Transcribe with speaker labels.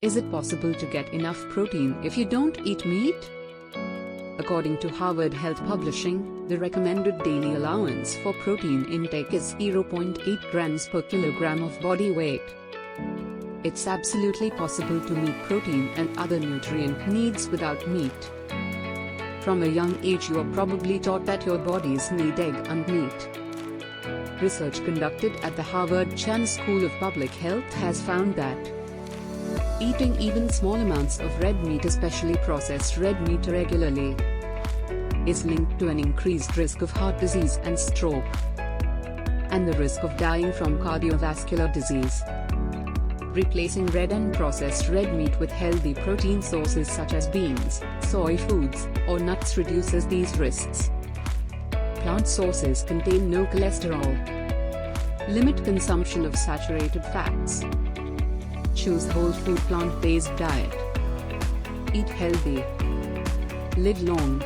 Speaker 1: Is it possible to get enough protein if you don't eat meat? According to Harvard Health Publishing, the recommended daily allowance for protein intake is 0.8 grams per kilogram of body weight. It's absolutely possible to meet protein and other nutrient needs without meat. From a young age you are probably taught that your bodies need egg and meat. Research conducted at the Harvard Chan School of Public Health has found that eating even small amounts of red meat, especially processed red meat, regularly is linked to an increased risk of heart disease and stroke, and the risk of dying from cardiovascular disease. Replacing red and processed red meat with healthy protein sources such as beans, soy foods, or nuts reduces these risks. Plant sources contain no cholesterol. Limit consumption of saturated fats. Choose whole food plant-based diet. Eat healthy. Live long.